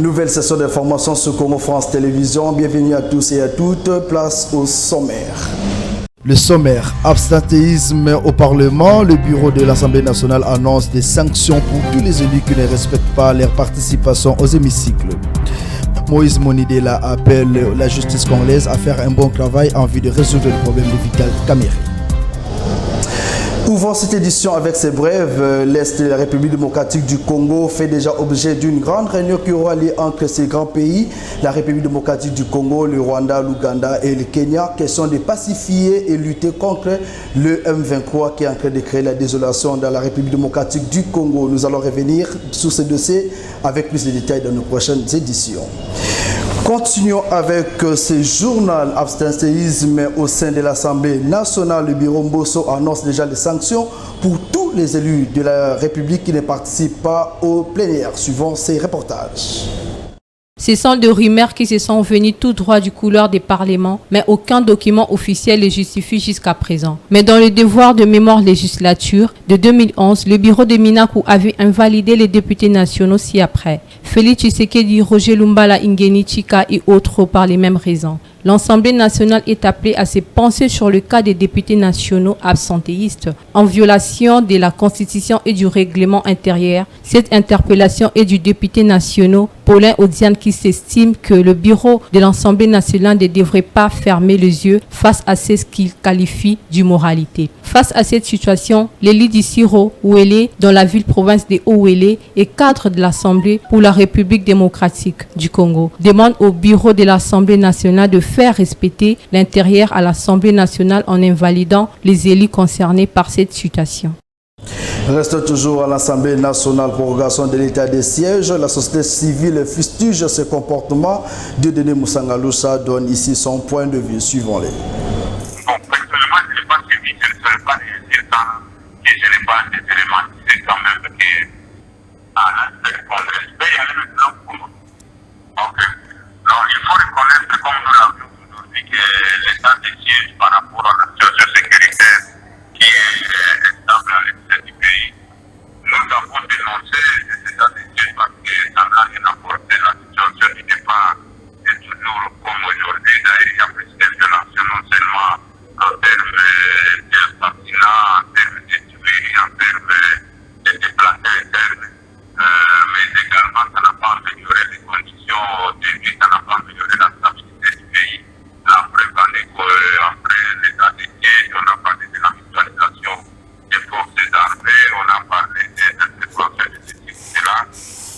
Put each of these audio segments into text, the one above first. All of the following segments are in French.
Nouvelle session d'information sur Congo France Télévisions. Bienvenue à tous et à toutes. Place au sommaire. Le sommaire, abstentéisme au Parlement. Le bureau de l'Assemblée nationale annonce des sanctions pour tous les élus qui ne respectent pas leur participation aux hémicycles. Moïse Monidela appelle la justice congolaise à faire un bon travail en vue de résoudre le problème de Vital Kamerhe. Ouvrons cette édition avec ces brèves. L'Est de la République démocratique du Congo fait déjà objet d'une grande réunion qui aura lieu entre ces grands pays, la République démocratique du Congo, le Rwanda, l'Ouganda et le Kenya. Question de pacifier et lutter contre le M23 qui est en train de créer la désolation dans la République démocratique du Congo. Nous allons revenir sur ce dossier avec plus de détails dans nos prochaines éditions. Continuons avec ce journal abstentéisme au sein de l'Assemblée nationale. Le bureau Mbosso annonce déjà les sanctions pour tous les élus de la République qui ne participent pas au plénière. Suivant ces reportages. Ce sont des rumeurs qui se sont venues tout droit du couloir des parlements, mais aucun document officiel les justifie jusqu'à présent. Mais dans le devoir de mémoire législature de 2011, le bureau de Minakou avait invalidé les députés nationaux ci-après. Félix Tshisekedi, Roger Lumbala, Ingeni Chika et autres par les mêmes raisons. L'Assemblée nationale est appelée à se pencher sur le cas des députés nationaux absentéistes en violation de la Constitution et du règlement intérieur. Cette interpellation est du député national Paulin Odiane qui s'estime que le bureau de l'Assemblée nationale ne devrait pas fermer les yeux face à ce qu'il qualifie d'immoralité. Face à cette situation, l'élu d'Issiro Ouélé, dans la ville-province de Ouélé, et cadre de l'Assemblée pour la République démocratique du Congo, demande au bureau de l'Assemblée nationale de faire respecter l'intérieur à l'Assemblée nationale en invalidant les élus concernés par cette situation. Reste toujours à l'Assemblée nationale prorogation de l'état des sièges. La société civile fustige ce comportement. Dieudonné Moussangaloucha donne ici son point de vue. Suivons-les. Bon, personnellement, je n'ai pas suivi, je ne serais pas résultat et je n'ai pas des éléments. C'est quand même que on respecte, il y a le plan pour nous. Donc, non, il faut reconnaître, comme nous l'avons aujourd'hui, que l'état des sièges par rapport à la situation sécuritaire qui est stable à l'extérieur du pays, nous avons dénoncé cet état des sièges parce que ça n'a rien apporté. La situation n'est pas toujours comme aujourd'hui. D'ailleurs, il y a plus de violence non seulement en termes d'assassinat, en termes de tueries, en termes de déplacés internes, mais également ça n'a pas amélioré les conditions de vie, ça n'a pas amélioré la stabilité du pays. La preuve en est qu'après l'état des sièges, on a parlé de la mutualisation des forces armées, on a parlé de l'intervention de ces là.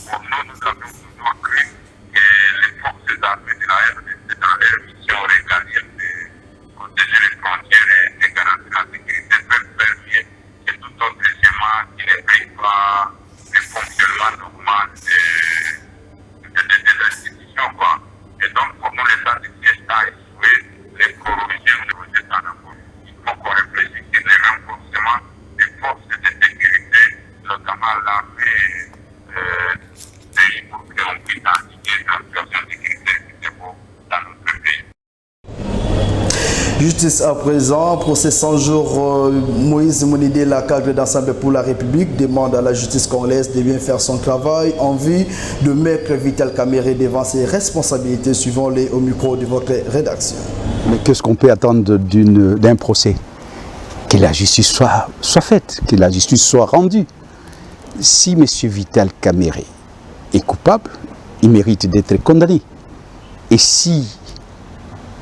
Pour nous, nous avons toujours cru que les forces armées de la RDC, dans leur mission régalienne de protéger les frontières et de garantir la sécurité, peuvent faire mieux que tout autre schéma qui ne paye pas le fonctionnement normal des institutions. Et donc, pour nous, l'État de siège a échoué, les corrosions de vos États d'abord. Il faut qu'on réfléchisse sur le renforcement des forces de sécurité, notamment l'armée pour qu'on puisse indiquer la situation de sécurité dans notre pays. Justice à présent, procès 100 jours, Moïse Monidela, cadre d'Assemblée pour la République, demande à la justice congolaise de bien faire son travail en vue de mettre Vital Kamerhe devant ses responsabilités, suivant-les au micro de votre rédaction. Mais qu'est-ce qu'on peut attendre d'un procès? Que la justice soit faite, que la justice soit rendue. Si M. Vital Kamerhe est coupable, il mérite d'être condamné. Et si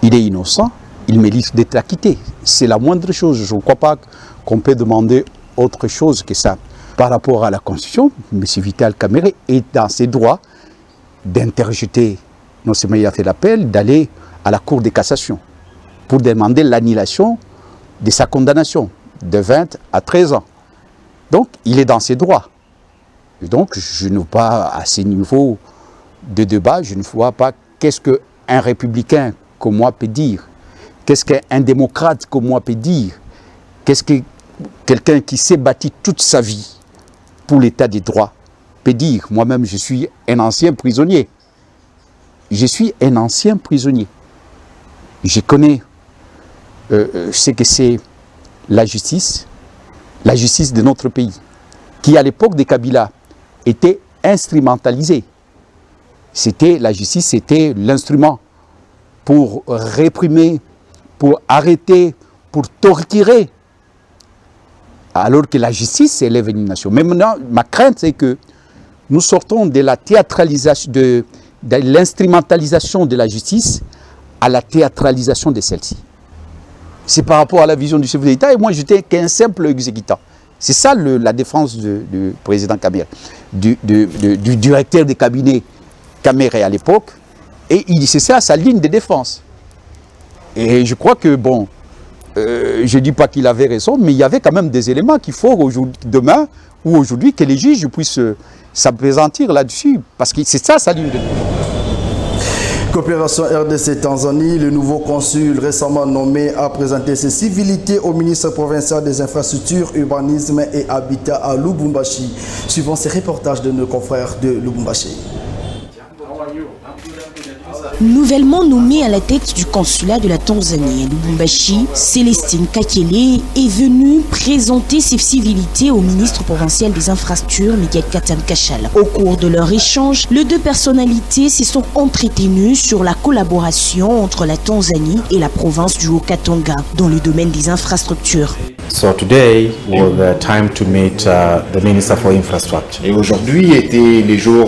il est innocent, il mérite d'être acquitté. C'est la moindre chose. Je ne crois pas qu'on peut demander autre chose que ça. Par rapport à la Constitution, M. Vital Kamerhe est dans ses droits d'interjeter, non seulement il a fait l'appel, d'aller à la Cour de cassation pour demander l'annulation de sa condamnation de 20 à 13 ans. Donc, il est dans ses droits. Et donc, je ne vois pas à ce niveau de débat, je ne vois pas qu'est-ce qu'un républicain comme moi peut dire. Qu'est-ce qu'un démocrate comme moi peut dire? Qu'est-ce que quelqu'un qui s'est battu toute sa vie pour l'état des droits peut dire? Moi-même, je suis un ancien prisonnier. Je suis un ancien prisonnier. Je connais ce que c'est la justice de notre pays, qui à l'époque de Kabila était instrumentalisée. La justice, c'était l'instrument pour réprimer, pour arrêter, pour torturer. Alors que la justice, elle est l'élimination. Mais maintenant, ma crainte, c'est que nous sortons de la théâtralisation, de l'instrumentalisation de la justice à la théâtralisation de celle-ci. C'est par rapport à la vision du chef de l'État, et moi, j'étais qu'un simple exécutant. C'est ça la défense du président Kamere, du directeur des cabinets Kamere à l'époque, et c'est ça sa ligne de défense. Et je crois que, bon, je ne dis pas qu'il avait raison, mais il y avait quand même des éléments qu'il faut demain ou aujourd'hui que les juges puissent s'appesantir là-dessus, parce que c'est ça sa ligne de défense. Coopération RDC-Tanzanie, le nouveau consul récemment nommé a présenté ses civilités au ministre provincial des Infrastructures, Urbanisme et Habitat à Lubumbashi. Suivant ces reportages de nos confrères de Lubumbashi. Nouvellement nommé à la tête du consulat de la Tanzanie à Lubumbashi, Célestine Kakele est venue présenter ses civilités au ministre provincial des Infrastructures, Miguel Katan-Kachala. Au cours de leur échange, les deux personnalités se sont entretenues sur la collaboration entre la Tanzanie et la province du Haut-Katanga dans le domaine des infrastructures. So today was the time to meet the Minister for Infrastructure. Et aujourd'hui était le jour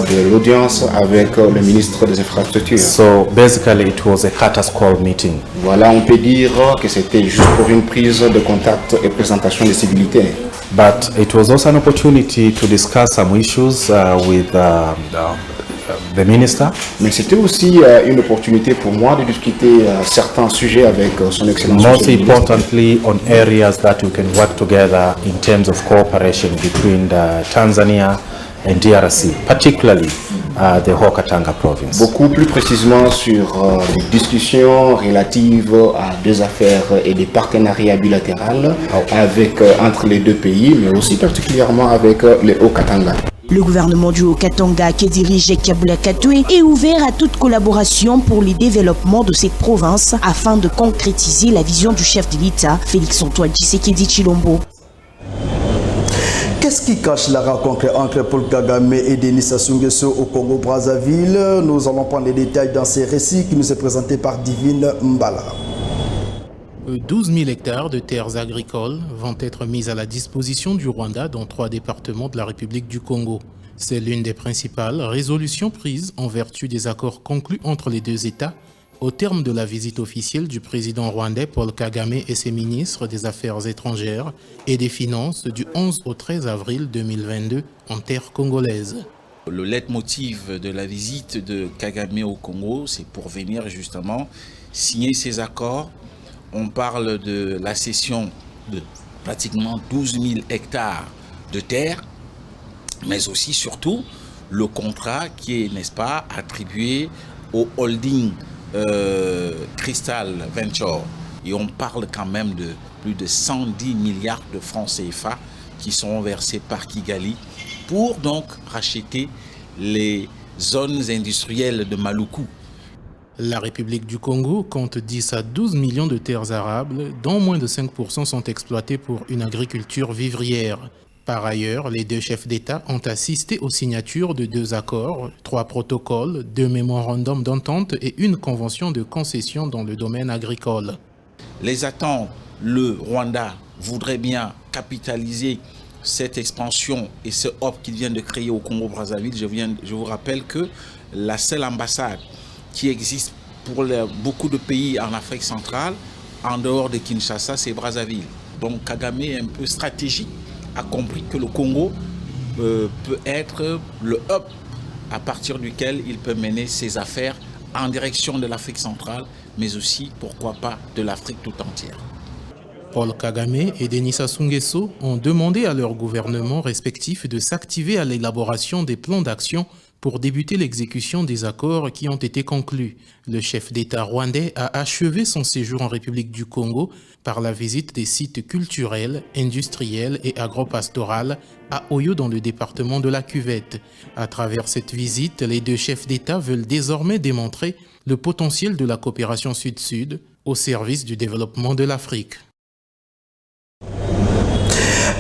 de l'audience avec le ministre des Infrastructures. So basically it was a courtesy call meeting. Voilà, on peut dire que c'était juste pour une prise de contact et présentation des civilités. But it was also an opportunity to discuss some issues with the minister. Mais c'était aussi une opportunité pour moi de discuter certains sujets avec son excellence. Most importantly on areas that we can work together in terms of cooperation between Tanzania and DRC, particularly the Haut-Katanga province. Beaucoup plus précisément sur des discussions relatives à des affaires et des partenariats bilatéraux entre les deux pays, mais aussi particulièrement avec le Haut-Katanga. Le gouvernement du Haut-Katanga, qui dirige Kabula Katwe, est ouvert à toute collaboration pour le développement de cette province afin de concrétiser la vision du chef de l'État, Félix-Antoine Tshisekedi Tshilombo. Qu'est-ce qui cache la rencontre entre Paul Kagame et Denis Sassou Nguesso au Congo-Brazzaville? Nous allons prendre les détails dans ces récits qui nous est présenté par Divine Mbala. 12 000 hectares de terres agricoles vont être mis à la disposition du Rwanda dans 3 départements de la République du Congo. C'est l'une des principales résolutions prises en vertu des accords conclus entre les deux États au terme de la visite officielle du président rwandais Paul Kagame et ses ministres des Affaires étrangères et des Finances du 11 au 13 avril 2022 en terre congolaise. Le leitmotiv de la visite de Kagame au Congo, c'est pour venir justement signer ces accords. On parle de la cession de pratiquement 12 000 hectares de terre, mais aussi surtout le contrat qui est, n'est-ce pas, attribué au holding Crystal Venture. Et on parle quand même de plus de 110 milliards de francs CFA qui sont versés par Kigali pour donc racheter les zones industrielles de Maluku. La République du Congo compte 10 à 12 millions de terres arables, dont moins de 5% sont exploitées pour une agriculture vivrière. Par ailleurs, les deux chefs d'État ont assisté aux signatures de 2 accords, 3 protocoles, 2 mémorandums d'entente et une convention de concession dans le domaine agricole. Les attentes, le Rwanda voudrait bien capitaliser cette expansion et ce hub qu'il vient de créer au Congo-Brazzaville. Je vous rappelle que la seule ambassade qui existe pour beaucoup de pays en Afrique centrale, en dehors de Kinshasa, c'est Brazzaville. Donc Kagame est un peu stratégique, a compris que le Congo peut être le hub à partir duquel il peut mener ses affaires en direction de l'Afrique centrale, mais aussi, pourquoi pas, de l'Afrique tout entière. Paul Kagame et Denis Sassou Nguesso ont demandé à leurs gouvernements respectifs de s'activer à l'élaboration des plans d'action pour débuter l'exécution des accords qui ont été conclus. Le chef d'État rwandais a achevé son séjour en République du Congo par la visite des sites culturels, industriels et agropastoraux à Oyo dans le département de la Cuvette. À travers cette visite, les deux chefs d'État veulent désormais démontrer le potentiel de la coopération Sud-Sud au service du développement de l'Afrique.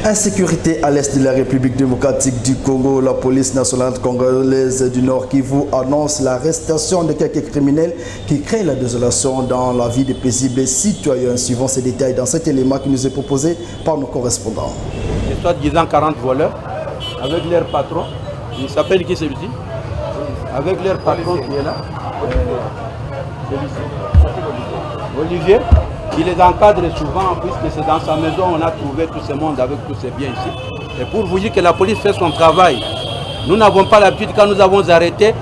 Insécurité à l'est de la République démocratique du Congo. La police nationale congolaise du Nord Kivu annonce l'arrestation de quelques criminels qui créent la désolation dans la vie des paisibles citoyens. Suivant ces détails dans cet élément qui nous est proposé par nos correspondants. Les soi-disant 40 voleurs avec leur patron, il s'appelle qui celui-ci? Avec leur patron qui est là, Olivier, qui les encadre souvent, puisque c'est dans sa maison on a trouvé tout ce monde avec tous ces biens ici. Et pour vous dire que la police fait son travail, nous n'avons pas l'habitude quand nous avons arrêté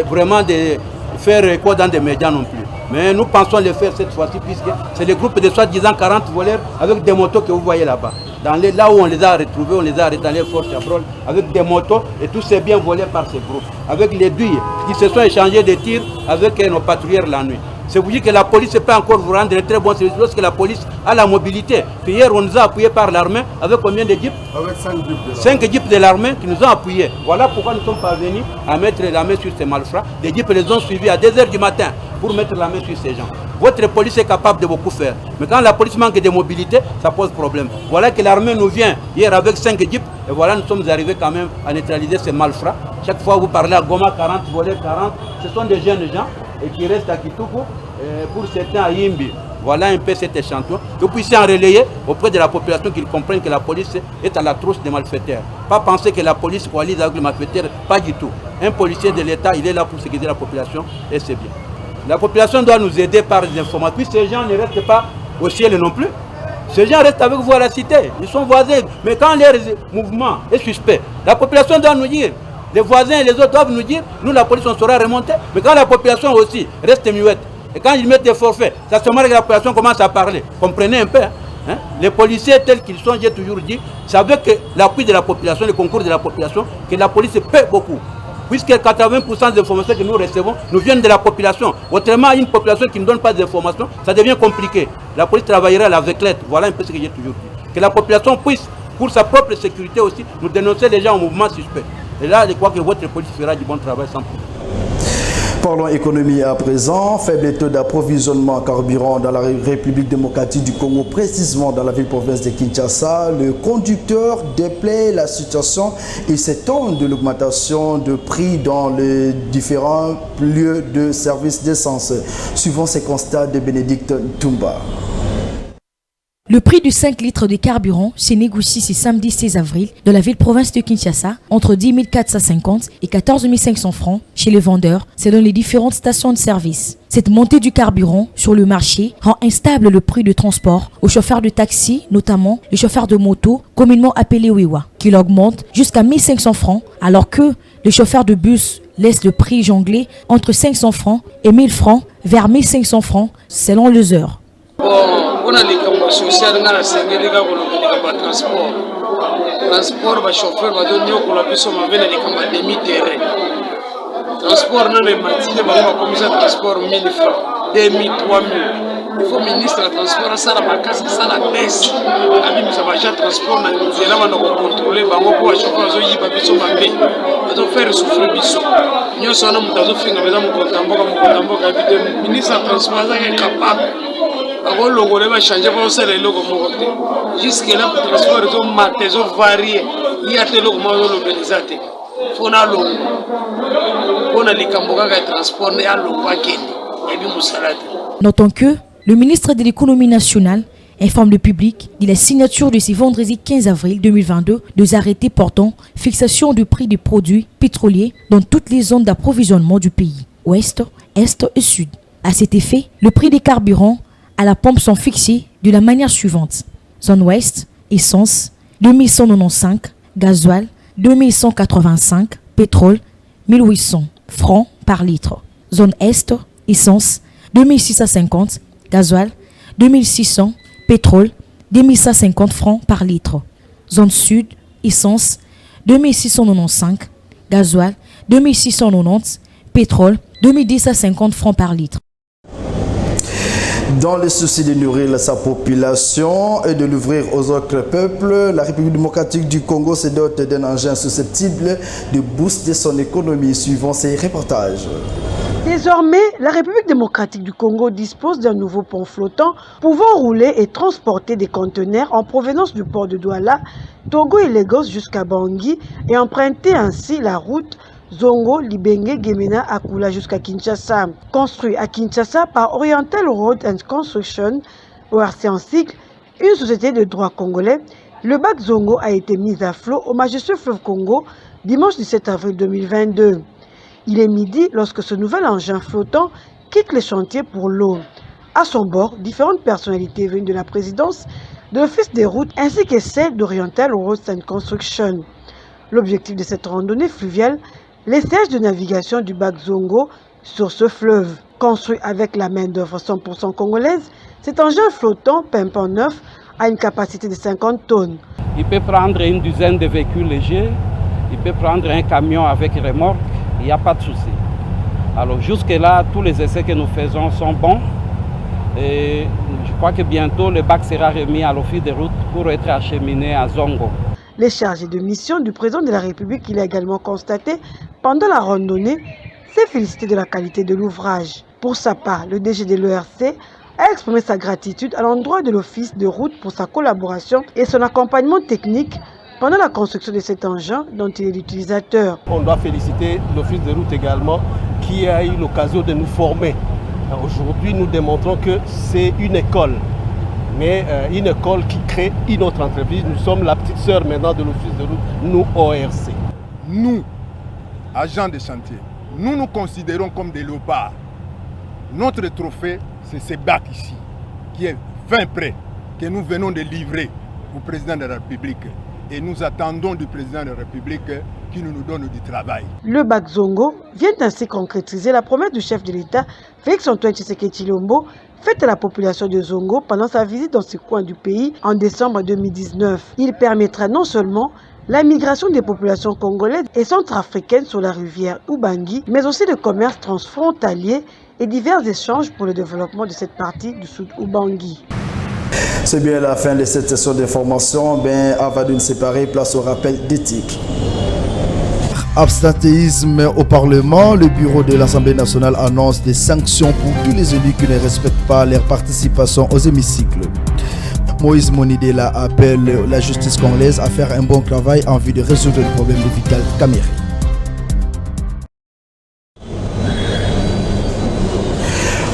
vraiment de faire écho dans des médias non plus. Mais nous pensons le faire cette fois-ci puisque c'est le groupe de soi-disant 40 voleurs avec des motos que vous voyez là-bas. Là où on les a retrouvés, on les a arrêtés dans les forts Chabrol avec des motos et tous ces biens volés par ces groupes. Avec les douilles qui se sont échangés des tirs avec nos patrouilleurs la nuit. C'est vous dire que la police ne peut pas encore vous rendre un très bon service lorsque la police a la mobilité. Puis hier, on nous a appuyés par l'armée avec combien de jeeps? Avec 5 jeeps de l'armée qui nous ont appuyés. Voilà pourquoi nous sommes parvenus à mettre la main sur ces malfrats. Les jeeps les ont suivis à 2 h du matin pour mettre la main sur ces gens. Votre police est capable de beaucoup faire. Mais quand la police manque de mobilité, ça pose problème. Voilà que l'armée nous vient hier avec 5 jeeps. Et voilà, nous sommes arrivés quand même à neutraliser ces malfrats. Chaque fois vous parlez à Goma, 40 volets, 40. Ce sont des jeunes gens et qui restent à Kitoukou. Pour certains à Yimbi. Voilà un peu cet échantillon. Que vous puissiez en relayer auprès de la population qu'ils comprennent que la police est à la trousse des malfaiteurs. Pas penser que la police coalise avec les malfaiteurs, pas du tout. Un policier de l'État, il est là pour sécuriser la population et c'est bien. La population doit nous aider par des informations. Puis ces gens ne restent pas au ciel non plus. Ces gens restent avec vous à la cité. Ils sont voisins. Mais quand leur mouvement est suspect, la population doit nous dire. Les voisins et les autres doivent nous dire. Nous, la police, on saura remonter. Mais quand la population aussi reste muette, et quand ils mettent des forfaits, ça se marque que la population commence à parler. Comprenez un peu. Hein? Les policiers tels qu'ils sont, j'ai toujours dit, c'est avec l'appui de la population, le concours de la population, que la police paie beaucoup. Puisque 80% des informations que nous recevons nous viennent de la population. Autrement, une population qui ne donne pas d'informations, ça devient compliqué. La police travaillera à l'aveuglette. Voilà un peu ce que j'ai toujours dit. Que la population puisse, pour sa propre sécurité aussi, nous dénoncer les gens au mouvement suspect. Et là, je crois que votre police fera du bon travail sans problème. Parlons économie à présent. Faible taux d'approvisionnement en carburant dans la République démocratique du Congo, précisément dans la ville-province de Kinshasa. Le conducteur déplaît la situation et s'étonne de l'augmentation de prix dans les différents lieux de service d'essence. Suivant ces constats de Bénédicte Toumba. Le prix de 5 litres de carburant s'est négocié ce samedi 16 avril dans la ville-province de Kinshasa entre 10 450 et 14 500 francs chez les vendeurs selon les différentes stations de service. Cette montée du carburant sur le marché rend instable le prix de transport aux chauffeurs de taxi, notamment les chauffeurs de moto, communément appelés Wiwa, qui l'augmente jusqu'à 1500 francs alors que les chauffeurs de bus laissent le prix jongler entre 500 francs et 1000 francs vers 1500 francs selon les heures. On a les campagnes sociales, on a la sécurité, on a le transport. Transport, les chauffeurs, on a les campagnes demi-terrain. Transport, on a les matines, on a commencé à transport 1000 francs, 2000, 3000. Il faut ministre du transport, ça la casse, ça la baisse. Abi nous avons déjà transport, on a contrôlé, on a chauffeur, on a biso mambe, on a faire souffrir biso. Nous sommes en train de faire un peu ministre du transport est capable. Avant le logo va changer, on sait le logo monter. Jusque là, le transport est matézo varié. Il y a des logos mobilisés. Faut na logo. On a les camboga qui transport et à logo et bien moussalade. Notons que le ministre de l'économie nationale informe le public de la signature de ce vendredi 15 avril 2022 des arrêtés portant fixation du prix des produits pétroliers dans toutes les zones d'approvisionnement du pays, ouest, est et sud. À cet effet, le prix des carburants à la pompe sont fixés de la manière suivante. Zone ouest, essence, 2195, gasoil, 2185, pétrole, 1800 francs par litre. Zone est, essence, 2650, gasoil, 2600, pétrole, 2150 francs par litre. Zone sud, essence, 2695, gasoil, 2690, pétrole, 2250 francs par litre. Dans le souci de nourrir sa population et de l'ouvrir aux autres peuples, la République démocratique du Congo se dote d'un engin susceptible de booster son économie, suivant ces reportages. Désormais, la République démocratique du Congo dispose d'un nouveau pont flottant pouvant rouler et transporter des conteneurs en provenance du port de Douala, Togo et Lagos jusqu'à Bangui et emprunter ainsi la route Zongo, Libenge, Gemena, Akula jusqu'à Kinshasa. Construit à Kinshasa par Oriental Road and Construction, ORC en cycle, une société de droit congolais, le bac Zongo a été mis à flot au majestueux fleuve Congo dimanche 17 avril 2022. Il est midi lorsque ce nouvel engin flottant quitte les chantiers pour l'eau. À son bord, différentes personnalités venues de la présidence, de l'Office des routes ainsi que celle d'Oriental Roads and Construction. L'objectif de cette randonnée fluviale, l'essayage de navigation du bac Zongo sur ce fleuve. Construit avec la main-d'œuvre 100% congolaise, cet engin flottant pimpant neuf a une capacité de 50 tonnes. Il peut prendre une dizaine de véhicules légers, il peut prendre un camion avec remorque. Il n'y a pas de souci. Alors jusque-là, tous les essais que nous faisons sont bons. Et je crois que bientôt, le bac sera remis à l'Office des routes pour être acheminé à Zongo. Les chargés de mission du président de la République, qu'il a également constaté pendant la randonnée, s'est félicité de la qualité de l'ouvrage. Pour sa part, le DG de l'ERC a exprimé sa gratitude à l'endroit de l'Office de route pour sa collaboration et son accompagnement technique pendant la construction de cet engin dont il est l'utilisateur. On doit féliciter l'Office de route également qui a eu l'occasion de nous former. Aujourd'hui, nous démontrons que c'est une école, mais une école qui crée une autre entreprise. Nous sommes la petite sœur maintenant de l'Office de route, nous ORC. Nous, agents de chantier, nous nous considérons comme des léopards. Notre trophée, c'est ce bac ici, qui est fin prêt, que nous venons de livrer au président de la République. Et nous attendons du président de la République qui nous donne du travail. Le bac Zongo vient ainsi concrétiser la promesse du chef de l'État, Félix-Antoine Tshisekedi Tshilombo, faite à la population de Zongo pendant sa visite dans ce coin du pays en décembre 2019. Il permettra non seulement la migration des populations congolaises et centrafricaines sur la rivière Ubangi, mais aussi le commerce transfrontalier et divers échanges pour le développement de cette partie du sud Ubangi. C'est bien la fin de cette session d'information. Avant de nous séparer, place au rappel d'éthique. Abstentéisme au Parlement, le bureau de l'Assemblée nationale annonce des sanctions pour tous les élus qui ne respectent pas leur participation aux hémicycles. Moïse Monidela appelle la justice congolaise à faire un bon travail en vue de résoudre le problème de Vital Kamerhe.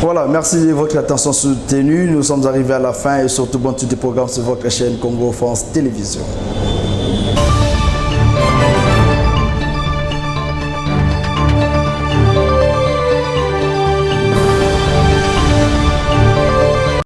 Voilà, merci de votre attention soutenue. Nous sommes arrivés à la fin et surtout bon tous les programmes sur votre chaîne Congo France Télévision.